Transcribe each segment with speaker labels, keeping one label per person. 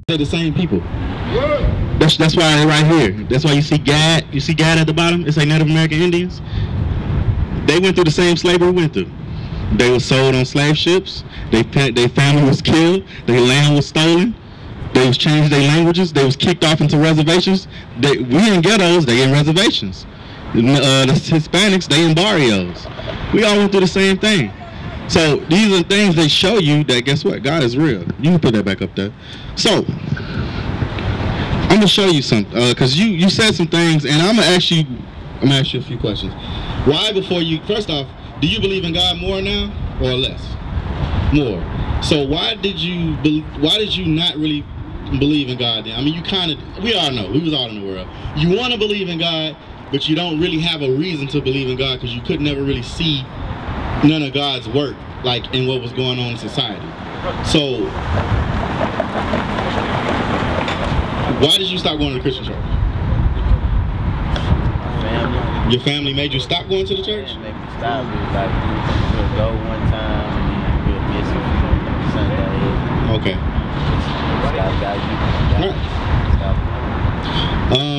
Speaker 1: They're the same people. That's why they're right here. That's why you see Gad. You see Gad at the bottom? It's like Native American Indians. They went through the same slavery we went through. They were sold on slave ships. Their family was killed. Their land was stolen. They was changed their languages. They was kicked off into reservations. We in ghettos. They in reservations. The Hispanics, they in barrios. We all went through the same thing. So these are things they show you that, guess what? God is real. You can put that back up there. So I'm gonna show you something, because you said some things, and I'm gonna ask you a few questions. Why, before you, first off, do you believe in God more now or less? More. So why did you not really believe in God then? I mean, we all know, we was all in the world. You want to believe in God, but you don't really have a reason to believe in God because you could never really see none of God's work, like in what was going on in society. So why did you stop going to the Christian church?
Speaker 2: Family.
Speaker 1: Your family made you stop going to the church?
Speaker 2: Yeah, made me stop. It was like we'll go one time and then we'll miss it Sunday.
Speaker 1: Okay.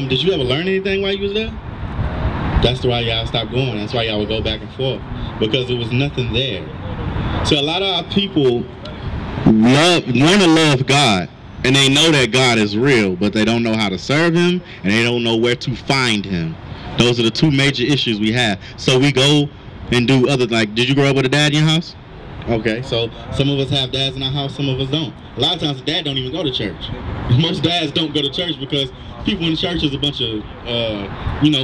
Speaker 1: Did you ever learn anything while you was there? That's why y'all stopped going. That's why y'all would go back and forth, because there was nothing there. So a lot of our people want to love God, and they know that God is real, but they don't know how to serve Him, and they don't know where to find Him. Those are the two major issues we have. So we go and do other, like, did you grow up with a dad in your house? Okay, so some of us have dads in our house, some of us don't. A lot of times the dad don't even go to church. Most dads don't go to church because people in the church is a bunch of,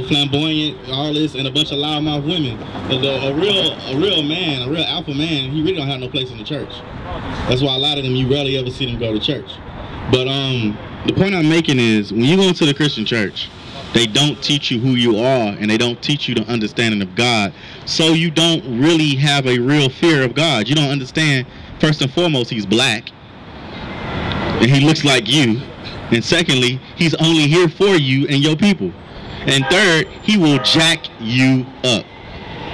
Speaker 1: flamboyant, all this, and a bunch of loudmouth women. A real man, a real alpha man, he really don't have no place in the church. That's why a lot of them, you rarely ever see them go to church. But the point I'm making is, when you go into the Christian church, they don't teach you who you are, and they don't teach you the understanding of God. So you don't really have a real fear of God. You don't understand, first and foremost, He's black, and He looks like you. And secondly, He's only here for you and your people. And third, He will jack you up.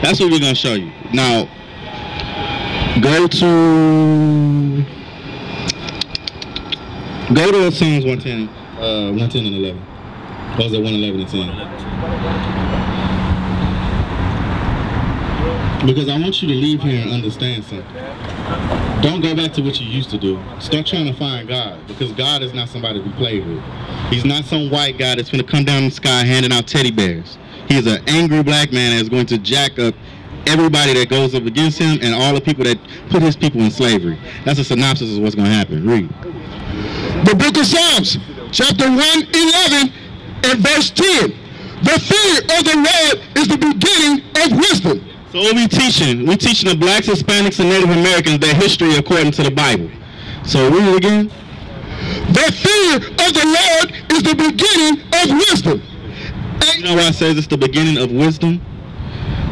Speaker 1: That's what we're going to show you. Now, go to Psalms 110 and 11. Or was it 111 and 10? Because I want you to leave here and understand something. Don't go back to what you used to do. Start trying to find God, because God is not somebody to be played with. He's not some white guy that's going to come down the sky handing out teddy bears. He's an angry black man that's going to jack up everybody that goes up against him and all the people that put his people in slavery. That's a synopsis of what's going to happen. Read.
Speaker 3: The book of Psalms, chapter 111 and verse 10. The fear of the Lord is the beginning of wisdom.
Speaker 1: So what we teaching? We're teaching the blacks, Hispanics, and Native Americans their history according to the Bible. So read it again.
Speaker 3: The fear of the Lord is the beginning of wisdom.
Speaker 1: And you know why I say it's the beginning of wisdom?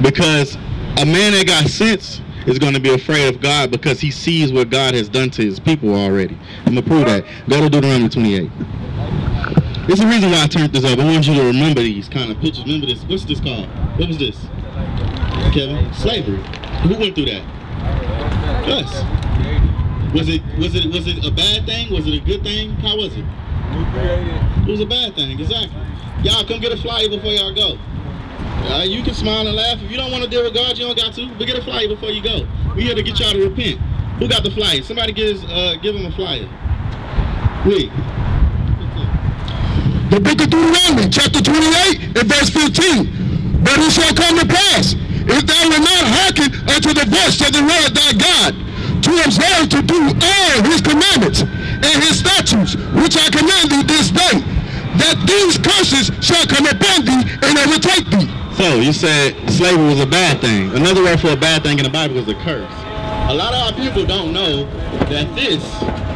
Speaker 1: Because a man that got sense is going to be afraid of God, because he sees what God has done to His people already. I'm going to prove that. Go to Deuteronomy 28. There's a reason why I turned this up. I want you to remember these kind of pictures. Remember this. What's this called? What was this? Kevin? Slavery. Who went through that? Us. Was it a bad thing? Was it a good thing? How was it? It was a bad thing, exactly. Y'all come get a flyer before y'all go. You can smile and laugh. If you don't want to deal with God, you don't got to. But get a flyer before you go. We're here to get y'all to repent. Who got the flyer? Somebody give them a flyer. Read.
Speaker 3: The book of Deuteronomy, chapter 28 and verse 15. But it shall come to pass, if thou wilt not hearken unto the voice of the Lord thy God, to observe to do all His commandments and His statutes, which I command thee this day, that these curses shall come upon thee and overtake thee.
Speaker 1: So you said slavery was a bad thing. Another word for a bad thing in the Bible is a curse. A lot of our people don't know that this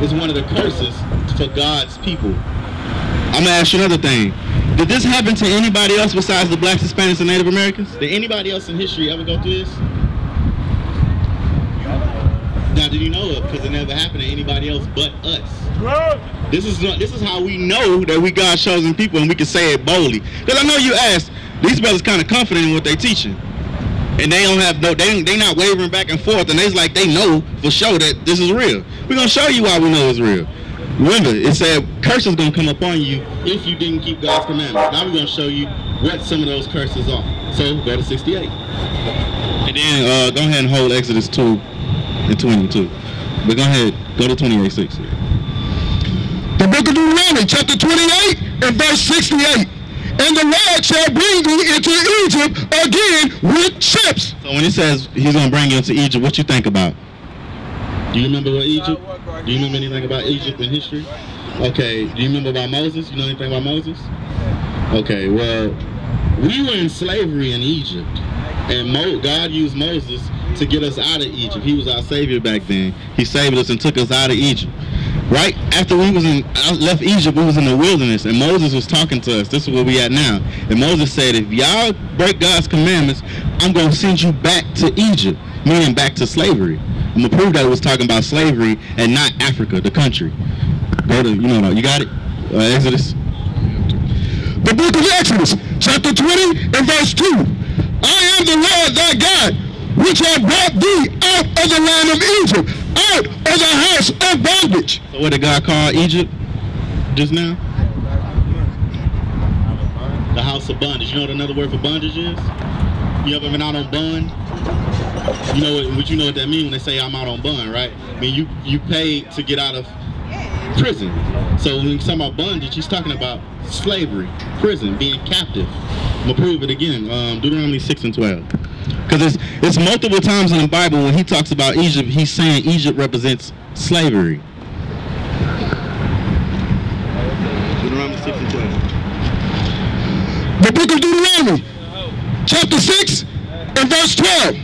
Speaker 1: is one of the curses for God's people. I'm going to ask you another thing. Did this happen to anybody else besides the blacks, Hispanics, and Native Americans? Did anybody else in history ever go through this? Now, did you know it? Because it never happened to anybody else but us. This is how we know that we God's chosen people, and we can say it boldly. Because I know you asked, these brothers kind of confident in what they teaching. And they don't have they not wavering back and forth, and it's like they know for sure that this is real. We're going to show you why we know it's real. Remember, it said curses going to come upon you if you didn't keep God's commandments. Now we're going to show you what some of those curses are. So go to 68. And then go ahead and hold Exodus 2 and 22. But go ahead, go to 28:6.
Speaker 3: The book of Deuteronomy, chapter 28 and verse 68. And the Lord shall bring thee into Egypt again with ships.
Speaker 1: So when it says he's going to bring you into Egypt, what you think about? Do you remember what Egypt? Do you remember anything about Egypt in history? Okay, do you remember about Moses? You know anything about Moses? Okay, well, we were in slavery in Egypt. And God used Moses to get us out of Egypt. He was our savior back then. He saved us and took us out of Egypt. Right after we left Egypt, we was in the wilderness, and Moses was talking to us. This is where we at now. And Moses said, if y'all break God's commandments, I'm going to send you back to Egypt, meaning back to slavery. I'm going to prove that it was talking about slavery and not Africa, the country. Go to, you got it? Exodus.
Speaker 3: The book of Exodus, chapter 20 and verse 2. I am the Lord thy God, which have brought thee out of the land of Egypt, out of the house of bondage.
Speaker 1: So what did God call Egypt just now? The house of bondage. You know what another word for bondage is? You ever been out on bond? You know what that means when they say I'm out on bond, right? I mean you paid to get out of prison. So when he's talking about bondage, he's talking about slavery, prison, being captive. I'm gonna prove it again. Deuteronomy 6 and 12. Because it's multiple times in the Bible when he talks about Egypt, he's saying Egypt represents slavery. Deuteronomy 6 and 12.
Speaker 3: The book of Deuteronomy, chapter 6 and verse 12.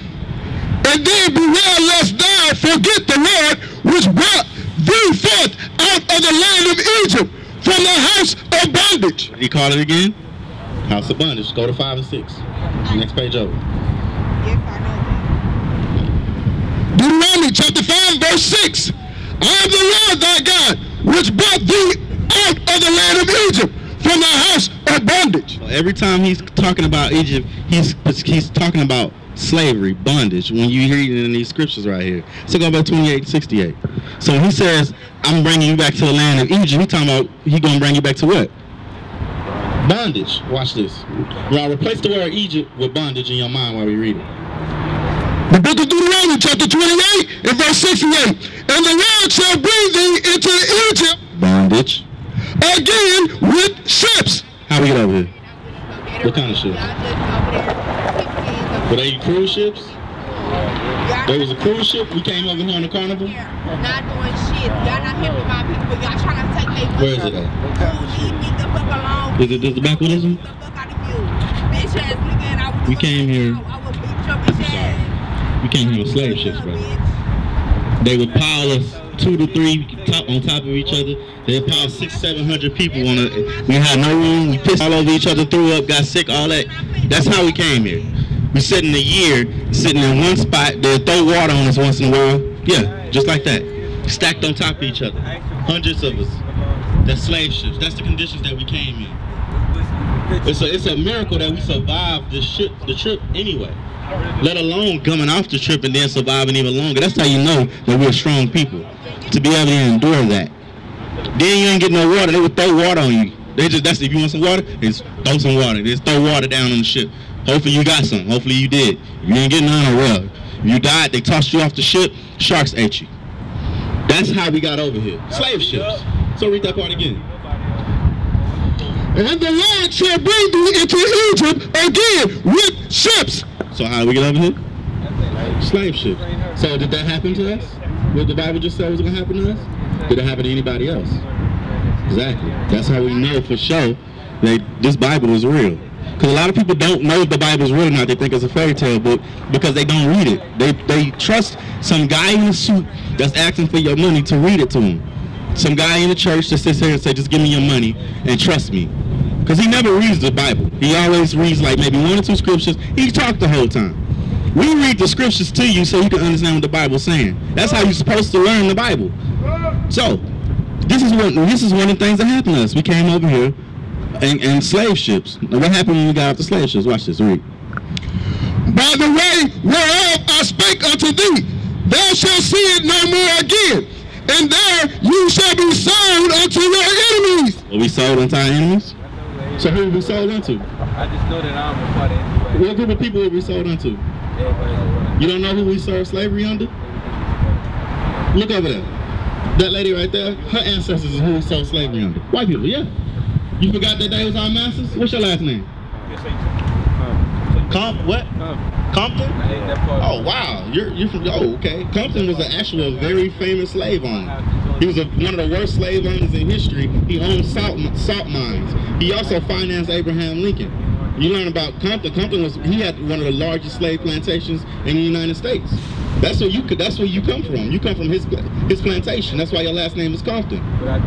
Speaker 3: And then beware lest thou forget the Lord which brought thee forth out of the land of Egypt from the house of bondage.
Speaker 1: What did he call it again? House of bondage. Go to 5 and 6. Next page over.
Speaker 3: Deuteronomy chapter 5 verse 6. I am the Lord thy God, which brought thee out of the land of Egypt from the house of bondage.
Speaker 1: So every time he's talking about Egypt, he's talking about slavery, bondage, when you read it in these scriptures right here. So go back 28:68. So he says, I'm bringing you back to the land of Egypt. He's talking about he's going to bring you back to what? Bondage. Watch this. Now replace the word Egypt with bondage in your mind while we read it.
Speaker 3: The book of Deuteronomy chapter 28 and verse 68. And the Lord shall bring thee into Egypt,
Speaker 1: bondage,
Speaker 3: again with ships.
Speaker 1: How we get over here? What kind of ships? Were they cruise ships? There was a cruise ship. We came over here on the carnival.
Speaker 4: Not doing shit. Y'all not helping my people. Y'all trying to take their money.
Speaker 1: Where is it at?
Speaker 4: Leave the fuck alone.
Speaker 1: Is it just the backwardism?
Speaker 4: The fuck out of you. Bitch ass nigga, and I was
Speaker 1: We came here.
Speaker 4: I would beat your bitch ass.
Speaker 1: We came here on slave ships, bro. They would pile us 2 to 3 on top of each other. They would pile 600-700 people on it. We had no room. We pissed all over each other, threw up, got sick, all that. That's how we came here. We sitting a year, sitting in one spot. They'll throw water on us once in a while. Yeah, just like that. Stacked on top of each other. Hundreds of us. That's slave ships. That's the conditions that we came in. It's a miracle that we survived the trip anyway. Let alone coming off the trip and then surviving even longer. That's how you know that we're strong people. To be able to endure that. Then you ain't get no water. They would throw water on you. That's if you want some water, just throw some water. Just throw water down on the ship. Hopefully you got some. Hopefully you did. If you ain't getting none, well. If you died, they tossed you off the ship, sharks ate you. That's how we got over here. Slave ships. So read that part again.
Speaker 3: And the Lord shall bring thee into Egypt again with ships.
Speaker 1: So how do we get over here? Slave ships. So did that happen to us? What the Bible just said was going to happen to us? Did it happen to anybody else? Exactly. That's how we know for sure that this Bible is real. Because a lot of people don't know if the Bible is real or not. They think it's a fairy tale book because they don't read it. They trust some guy in a suit that's asking for your money to read it to them. Some guy in the church that sits here and says, just give me your money and trust me. Because he never reads the Bible. He always reads like maybe 1 or 2 scriptures. He talks the whole time. We read the scriptures to you so you can understand what the Bible's saying. That's how you're supposed to learn the Bible. So, this is one of the things that happened to us. We came over here and slave ships. Now, what happened when we got off the slave ships? Watch this, read.
Speaker 3: By the way whereof I spake unto thee, thou shalt see it no more again. And there you shall be sown unto your enemies.
Speaker 1: Well, we sold unto our enemies? So who we sold unto?
Speaker 2: I just know that I'm a part of it.
Speaker 1: What group of people we sold unto? You don't know who we served slavery under? Look over there. That lady right there, her ancestors is who we sold slavery under. White people, yeah. You forgot that they was our masters? What's your last name? What? Compton? Oh wow, you're from, oh okay. Compton was a very famous slave owner. He was one of the worst slave owners in history. He owned salt mines. He also financed Abraham Lincoln. You learn about Compton. He had one of the largest slave plantations in the United States. That's where you come from. You come from his plantation. That's why your last name is Compton.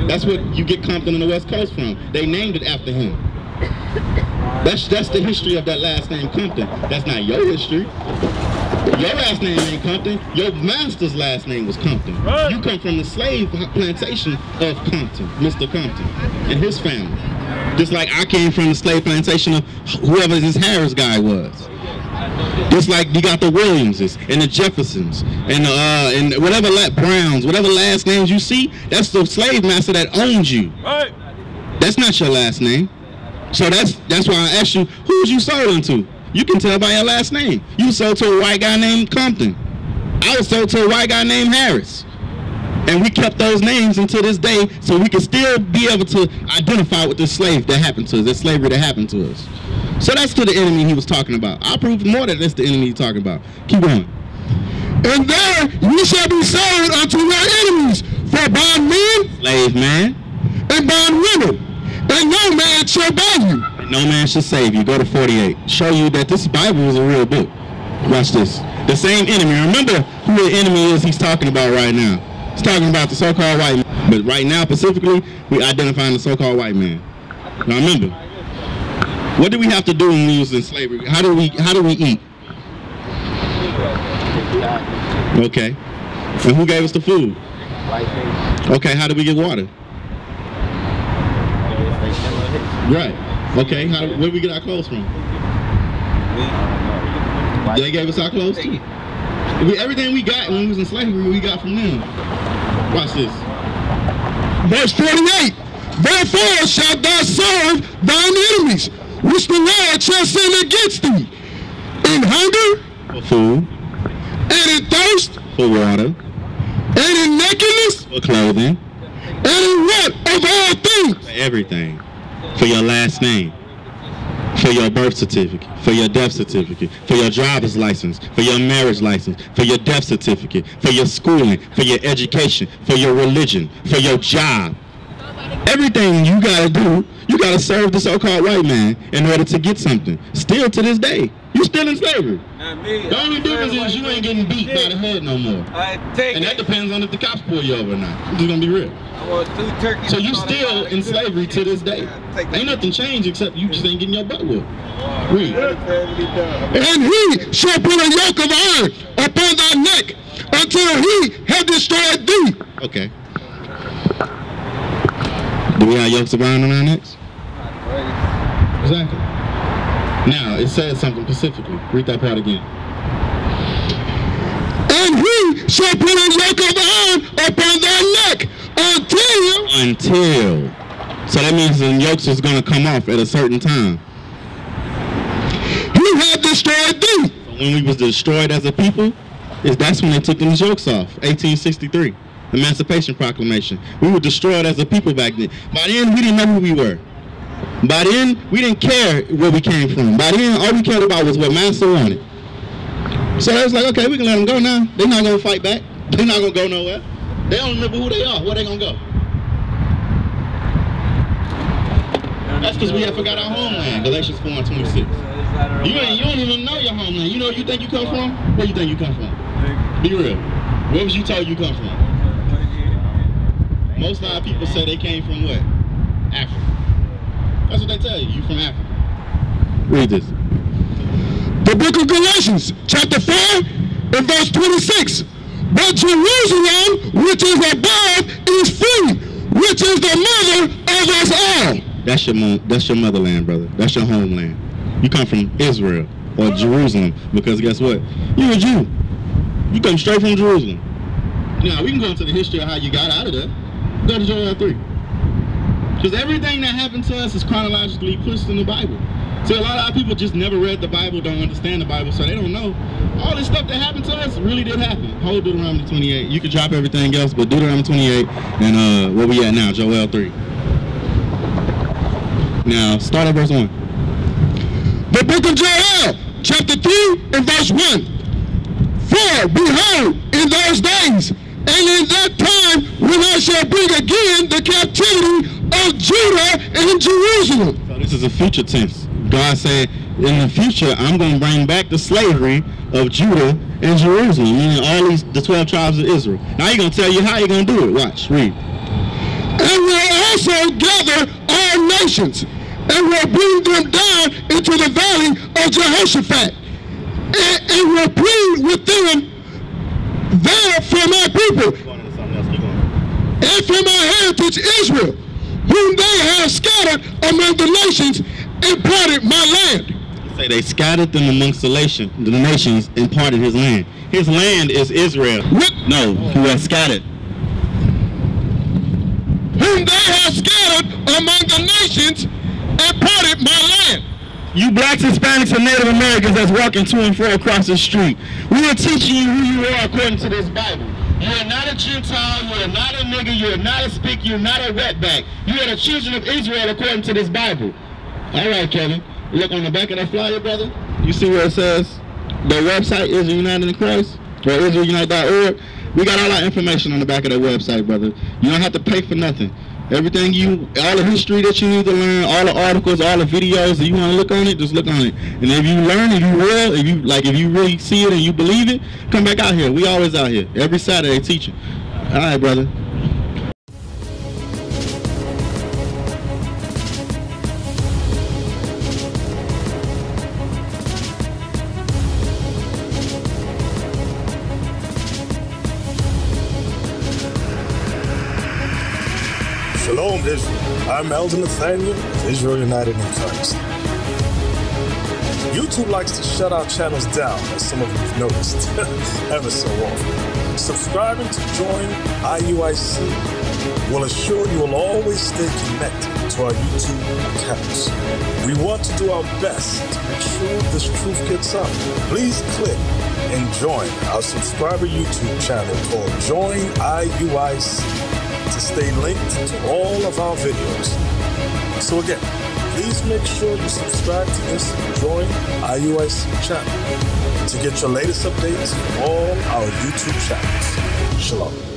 Speaker 1: That's where you get Compton on the West Coast from. They named it after him. That's the history of that last name, Compton. That's not your history. Your last name ain't Compton. Your master's last name was Compton. You come from the slave plantation of Compton, Mr. Compton, and his family. Just like I came from the slave plantation of whoever this Harris guy was. Just like you got the Williamses and the Jeffersons and whatever Browns, whatever last names you see, that's the slave master that owns you.
Speaker 2: Right.
Speaker 1: That's not your last name. So that's why I asked you, who was you sold unto? You can tell by your last name. You sold to a white guy named Compton. I was sold to a white guy named Harris. And we kept those names until this day so we can still be able to identify with the slave that happened to us, the slavery that happened to us. So that's to the enemy he was talking about. I'll prove more that that's the enemy he's talking about. Keep going.
Speaker 3: And there you shall be sold unto your enemies for bondmen,
Speaker 1: Slave man.
Speaker 3: and bondwomen, and no man shall buy you.
Speaker 1: And no man shall save you. Go to 48. Show you that this Bible is a real book. Watch this. The same enemy. Remember who the enemy is he's talking about right now. He's talking about the so-called white man. But right now, specifically, we identifying the so-called white man. Now remember, what did we have to do when we was in slavery? How do we eat? Okay. And who gave us the food? Okay, how did we get water? Right. Okay, where did we get our clothes from? They gave us our clothes too. Everything we got when we was in slavery, we got from them. Watch this.
Speaker 3: Verse 48. Therefore shalt thou serve thine enemies, which the Lord shall send against thee, in hunger,
Speaker 1: For food.
Speaker 3: and in thirst,
Speaker 1: For water.
Speaker 3: and in nakedness,
Speaker 1: For clothing.
Speaker 3: and in what of all things.
Speaker 1: For everything. For your last name. For your birth certificate. For your death certificate. For your driver's license. For your marriage license. For your death certificate. For your schooling. For your education. For your religion. For your job. Everything you gotta do, you gotta serve the so-called white man in order to get something. Still to this day, you still in slavery. The only difference is you ain't getting beat by the head no more. And that depends on if the cops pull you over or not. I'm just gonna be real. So you still in slavery to this day. Ain't nothing changed except you just ain't getting your butt whooped. Read.
Speaker 3: And he shall put a yoke of iron upon thy neck until he have destroyed thee.
Speaker 1: Okay. Do we have yokes of iron on our necks? Exactly. Now, it says something specifically. Read that part again.
Speaker 3: And he shall put a yoke of iron upon thy neck until.
Speaker 1: So that means the yokes is going to come off at a certain time.
Speaker 3: he have destroyed thee.
Speaker 1: So when we was destroyed as a people, that's when they took them yokes off. 1863. Emancipation Proclamation. We were destroyed as a people back then. By then, we didn't know who we were. By then, we didn't care where we came from. By then, all we cared about was what master wanted. So it was like, okay, we can let them go now. They're not going to fight back. They're not going to go nowhere. They don't remember who they are. Where they going to go? That's because we have forgot our homeland. Galatians 4:26. You don't even know your homeland. You know where you think you come from? Where you think you come from? Be real. Where was you told you come from? Most of our people say they came from what? Africa. That's what they tell you. You from Africa. Read this.
Speaker 3: The book of Galatians, chapter 4, and verse 26. But Jerusalem, which is above, is free, which is the mother of us all.
Speaker 1: That's your motherland, brother. That's your homeland. You come from Israel or Jerusalem because guess what? You're a Jew. You come straight from Jerusalem. Now, we can go into the history of how you got out of there. Go to Joel 3. Because everything that happened to us is chronologically pushed in the Bible. So a lot of our people just never read the Bible, don't understand the Bible, so they don't know. All this stuff that happened to us really did happen. Hold Deuteronomy 28. You can drop everything else, but Deuteronomy 28 and where we at now, Joel 3. Now, start at verse 1.
Speaker 3: The book of Joel, chapter 3 and verse 1. For behold, in those days, and in that time, when I shall bring again the captivity of Judah and Jerusalem.
Speaker 1: So this is a future tense. God said, in the future, I'm going to bring back the slavery of Judah and Jerusalem, meaning all the 12 tribes of Israel. Now he's going to tell you how he's going to do it. Watch, read.
Speaker 3: And will also gather all nations, and will bring them down into the valley of Jehoshaphat, and will plead with them there for my people, and for my heritage Israel, whom they have scattered among the nations, and parted my land.
Speaker 1: Say they scattered them amongst the nations and parted his land. His land is Israel.
Speaker 3: What?
Speaker 1: No, who has scattered.
Speaker 3: Whom they have scattered among the nations and parted my land.
Speaker 1: You blacks, Hispanics, and Native Americans that's walking to and fro across the street, we are teaching you who you are according to this Bible. You are not a Gentile, you are not a nigger, you are not a speak, you are not a wetback. You are the children of Israel according to this Bible. All right, Kevin. Look on the back of that flyer, brother. You see where it says the website is United in Christ, or IsraelUnite.org. We got all our information on the back of that website, brother. You don't have to pay for nothing. Everything all the history that you need to learn, all the articles, all the videos, if you want to look on it, just look on it. And if you learn, if you really see it and you believe it, come back out here. We always out here. Every Saturday teaching. All right, brother.
Speaker 5: Shalom, Israel. I'm Elder Nathaniel of Israel United in Christ. YouTube likes to shut our channels down, as some of you have noticed, ever so often. Subscribing to join IUIC will assure you will always stay connected to our YouTube accounts. We want to do our best to make sure this truth gets out. Please click and join our subscriber YouTube channel called Join IUIC to stay linked to all of our videos. So again, please make sure you subscribe to this Join IUIC channel to get your latest updates from all our YouTube channels. Shalom.